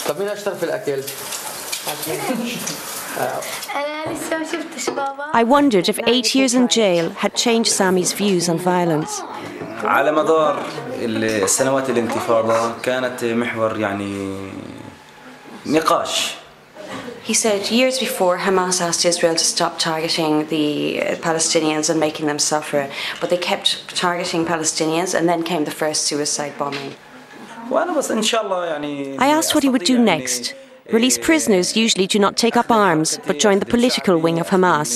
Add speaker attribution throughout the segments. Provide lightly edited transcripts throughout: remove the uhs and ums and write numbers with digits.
Speaker 1: طب مين أشطر في الأكل؟
Speaker 2: I wondered if 8 years in jail had changed Sami's views on violence.
Speaker 3: على مدار السنوات الانتفاضة كانت محور يعني نقاش.
Speaker 2: He said years before Hamas asked Israel to stop targeting the Palestinians and making them suffer, but they kept targeting Palestinians and then came the first suicide bombing. I asked what he would do next. Released prisoners usually do not take up arms, but join the political wing of Hamas.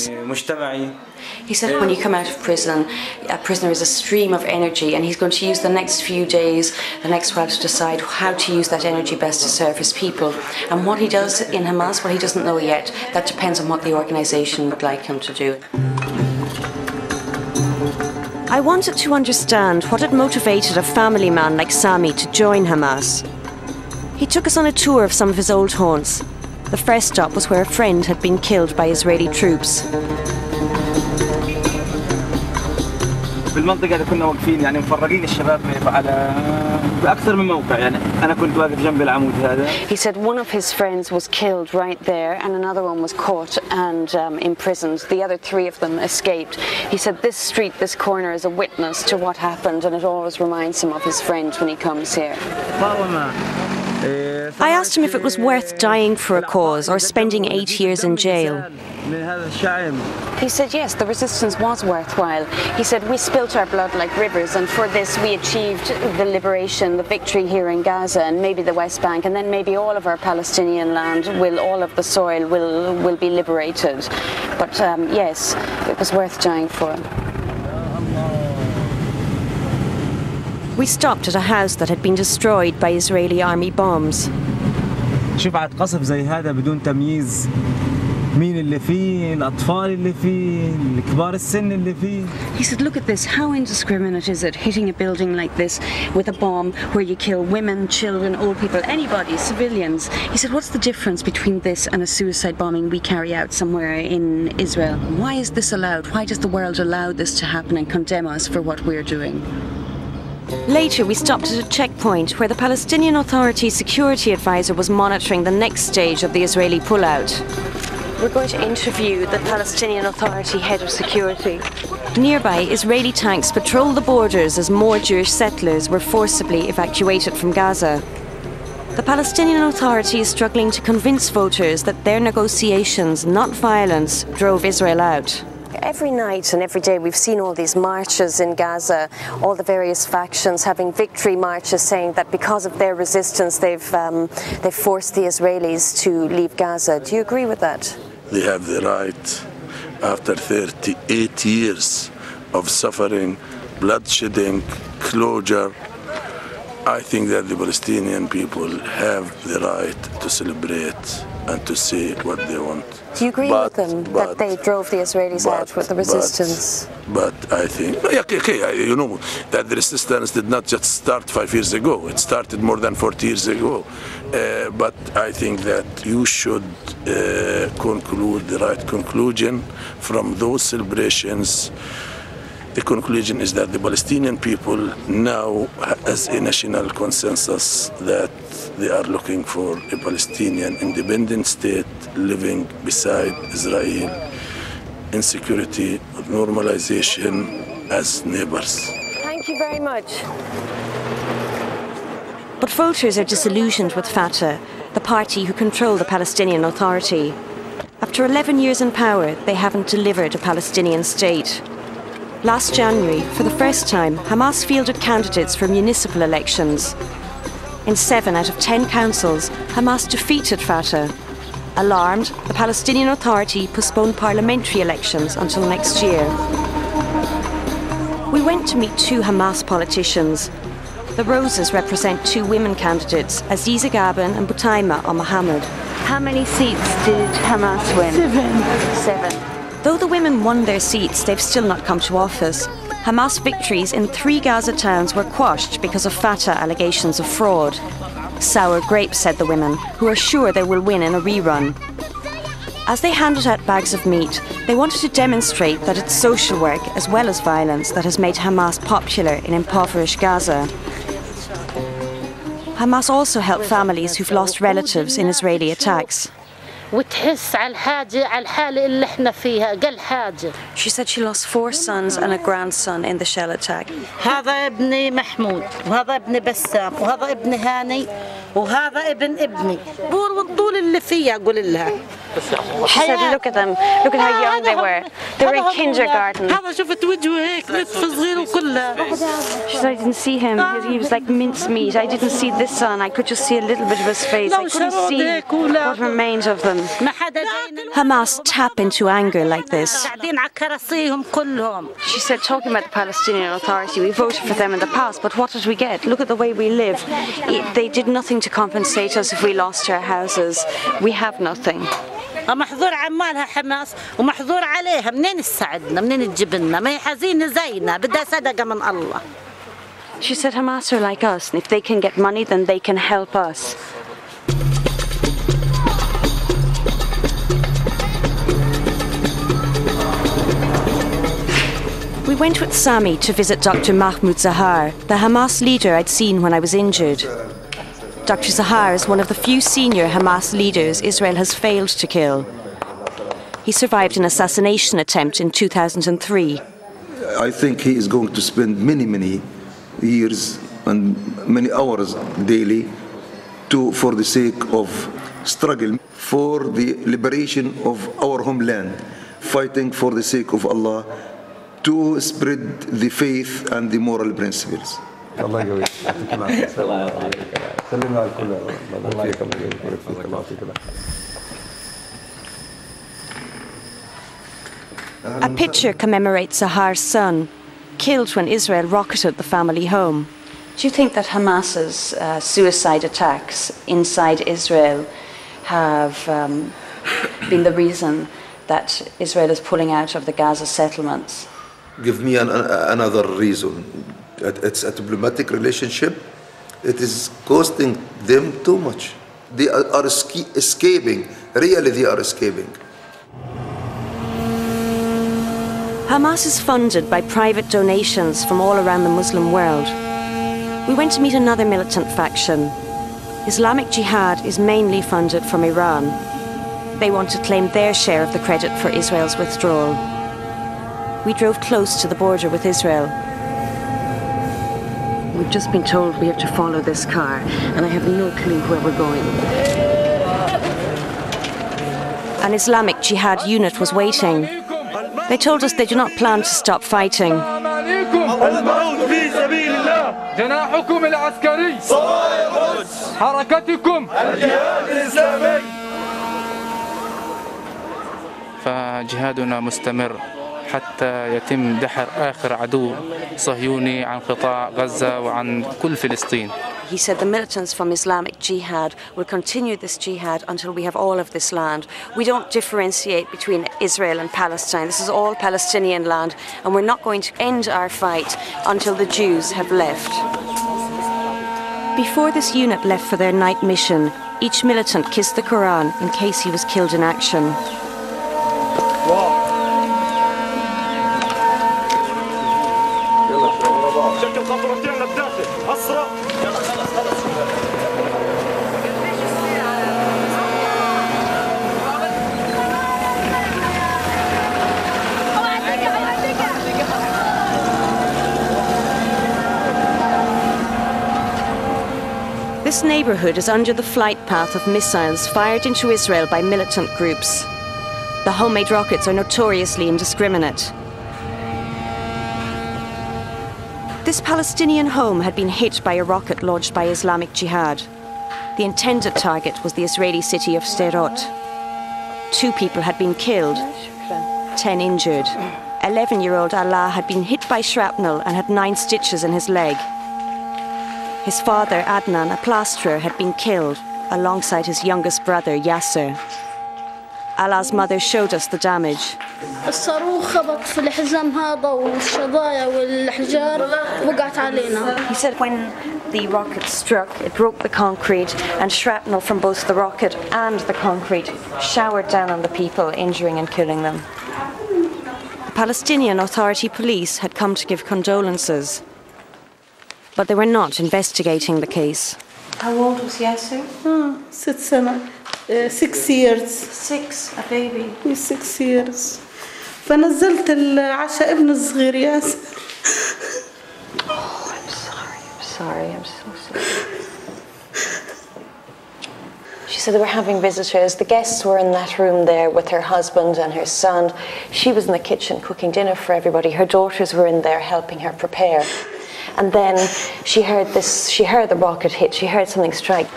Speaker 2: He said when you come out of prison, a prisoner is a stream of energy, and he's going to use the next few days, the next while, to decide how to use that energy best to serve his people. And what he does in Hamas, well, he doesn't know yet. That depends on what the organisation would like him to do. I wanted to understand what had motivated a family man like Sami to join Hamas. He took us on a tour of some of his old haunts. The first stop was where a friend had been killed by Israeli troops.
Speaker 3: بالمنطقة اللي كنا واقفين يعني مفرقين الشباب على بأكثر من موقع يعني أنا كنت واقف جنب العمود هذا.
Speaker 2: He said one of his friends was killed right there and another one was caught and imprisoned. The other three of them escaped. He said this street, this corner is a witness to what happened, and it always reminds him of his friend when he comes here. I asked him if it was worth dying for a cause or spending 8 years in jail. He said yes, the resistance was worthwhile. He said we spilt our blood like rivers, and for this we achieved the liberation, the victory here in Gaza and maybe the West Bank, and then maybe all of our Palestinian land, all of the soil will be liberated. But yes, it was worth dying for. We stopped at a house that had been destroyed by Israeli army bombs.
Speaker 4: شوف عاد قصف زي هذا بدون تمييز مين اللي فيه الأطفال اللي فيه الكبار السن اللي فيه.
Speaker 2: He said, look at this, how indiscriminate is it, hitting a building like this with a bomb where you kill women, children, old people, anybody, civilians. He said, what's the difference between this and a suicide bombing we carry out somewhere in Israel? Why is this allowed? Why does the world allow this to happen and condemn us for what we're doing? Later, we stopped at a checkpoint where the Palestinian Authority security advisor was monitoring the next stage of the Israeli pullout. We're going to interview the Palestinian Authority head of security. Nearby, Israeli tanks patrol the borders as more Jewish settlers were forcibly evacuated from Gaza. The Palestinian Authority is struggling to convince voters that their negotiations, not violence, drove Israel out. Every night and every day we've seen all these marches in Gaza, all the various factions having victory marches saying that because of their resistance they've forced the Israelis to leave Gaza. Do you agree with that?
Speaker 5: They have the right, after 38 years of suffering, bloodshedding, closure. I think that the Palestinian people have the right to celebrate and to say what they want.
Speaker 2: Do you agree with them that they drove the Israelis out with the resistance?
Speaker 5: But I think, you know, that the resistance did not just start 5 years ago. It started more than 40 years ago. But I think that you should conclude the right conclusion from those celebrations. The conclusion is that the Palestinian people now has a national consensus that they are looking for a Palestinian independent state living beside Israel in security, normalization as neighbors.
Speaker 2: Thank you very much. But voters are disillusioned with Fatah, the party who control the Palestinian Authority. After 11 years in power, they haven't delivered a Palestinian state. Last January, for the first time, Hamas fielded candidates for municipal elections. In 7 out of 10 councils, Hamas defeated Fatah. Alarmed, the Palestinian Authority postponed parliamentary elections until next year. We went to meet 2 Hamas politicians. The roses represent 2 women candidates, Aziza Gaban and Butaima al-Mohammed. How many seats did Hamas win? 7. Though the women won their seats, they've still not come to office. Hamas victories in 3 Gaza towns were quashed because of Fatah allegations of fraud. Sour grapes, said the women, who are sure they will win in a rerun. As they handed out bags of meat, they wanted to demonstrate that it's social work as well as violence that has made Hamas popular in impoverished Gaza. Hamas also helped families who've lost relatives in Israeli attacks. She said she lost 4 sons and a grandson in the shell attack.
Speaker 1: هذا ابني محمود وهذا ابني بسام وهذا ابني هاني وهذا ابن ابني والطول اللي فيها أقول لها.
Speaker 2: She said, look at them, look at how young they were. They were in kindergarten.
Speaker 1: هذا شفت وجهه هيك نصف صغير وكلها.
Speaker 2: She said, I didn't see him because he was like mincemeat. I didn't see this son. I could just see a little bit of his face. I couldn't see what remained of them. Hamas tap into anger like this. She said, talking about the Palestinian Authority, we voted for them in the past, but what did we get? Look at the way we live. They did nothing to compensate us if we lost our houses. We have nothing.
Speaker 1: محظور عمالها حماس ومحظور عليها منين تساعدنا منين تجيب لنا ما هي حزينة زينا بدها صدقة من الله.
Speaker 2: She said Hamas are like us, and if they can get money then they can help us. We went with Sami to visit Dr. Mahmoud Zahar, the Hamas leader I'd seen when I was injured. Dr. Zahar is one of the few senior Hamas leaders Israel has failed to kill. He survived an assassination attempt in 2003.
Speaker 6: I think he is going to spend many years and many hours daily for the sake of struggle for the liberation of our homeland, fighting for the sake of Allah to spread the faith and the moral principles.
Speaker 7: الله يقويك يعطيك العافيه سلمنا على الكل الله يفيكم ويبارك فيك الله يعطيك العافيه.
Speaker 2: A picture commemorates Zahar's son, killed when Israel rocketed the family home. Do you think that Hamas's suicide attacks inside Israel have been the reason that Israel is pulling out of the Gaza settlements?
Speaker 6: Give me another reason. It's a diplomatic relationship. It is costing them too much. They are escaping. Really, they are escaping.
Speaker 2: Hamas is funded by private donations from all around the Muslim world. We went to meet another militant faction. Islamic Jihad is mainly funded from Iran. They want to claim their share of the credit for Israel's withdrawal. We drove close to the border with Israel. We've just been told we have to follow this car, and I have no clue where we're going. An Islamic Jihad unit was waiting. They told us they do not plan to stop fighting.
Speaker 8: فجهادنا مستمر حتى يتم دحر آخر عدو صهيوني عن قطاع غزة وعن كل فلسطين.
Speaker 2: He said the militants from Islamic Jihad will continue this jihad until we have all of this land. We don't differentiate between Israel and Palestine. This is all Palestinian land, and we're not going to end our fight until the Jews have left. Before this unit left for their night mission, each militant kissed the Quran in case he was killed in action. This neighbourhood is under the flight path of missiles fired into Israel by militant groups. The homemade rockets are notoriously indiscriminate. This Palestinian home had been hit by a rocket launched by Islamic Jihad. The intended target was the Israeli city of Sderot. 2 people had been killed, 10 injured. 11-year-old Allah had been hit by shrapnel and had 9 stitches in his leg. His father, Adnan, a plasterer, had been killed, alongside his youngest brother, Yasser. Allah's mother showed us the damage.
Speaker 9: الصاروخ خبط في الحزام هذا والشظايا والحجار وقعت علينا.
Speaker 10: He said when the rocket struck, it broke the concrete and shrapnel from both the rocket and the concrete showered down on the people, injuring and killing them. The Palestinian Authority police had come to give condolences, but they were not investigating the case. How old was Yasser?
Speaker 1: 6 سنة. 6 years.
Speaker 10: 6, a baby.
Speaker 1: 6 years. فنزلت العشاء ابن الصغير ياسر.
Speaker 10: Oh, I'm sorry, I'm so sorry. She said they were having visitors. The guests were in that room there with her husband and her son. She was in the kitchen cooking dinner for everybody. Her daughters were in there helping her prepare. And then she heard the rocket hit. She heard something strike.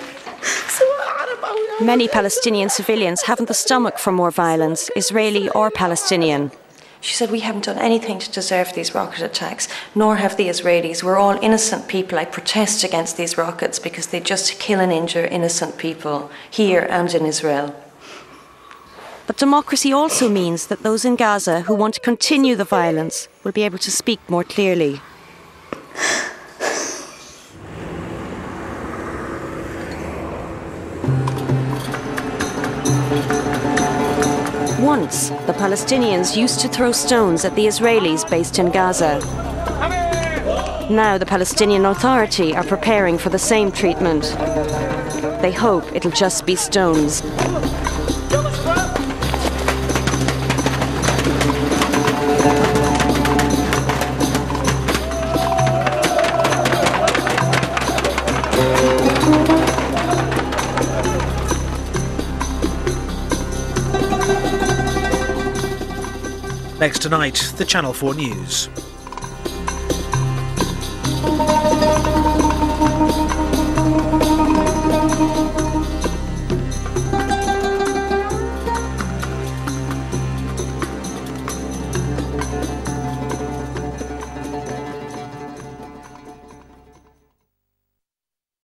Speaker 10: Many Palestinian civilians haven't the stomach for more violence, Israeli or Palestinian. She said, we haven't done anything to deserve these rocket attacks, nor have the Israelis. We're all innocent people. I protest against these rockets because they just kill and injure innocent people here and in Israel. But democracy also means that those in Gaza who want to continue the violence will be able to speak more clearly. Once, the Palestinians used to throw stones at the Israelis based in Gaza. Now the Palestinian Authority are preparing for the same treatment. They hope it'll just be stones.
Speaker 11: Next tonight, the Channel 4 News.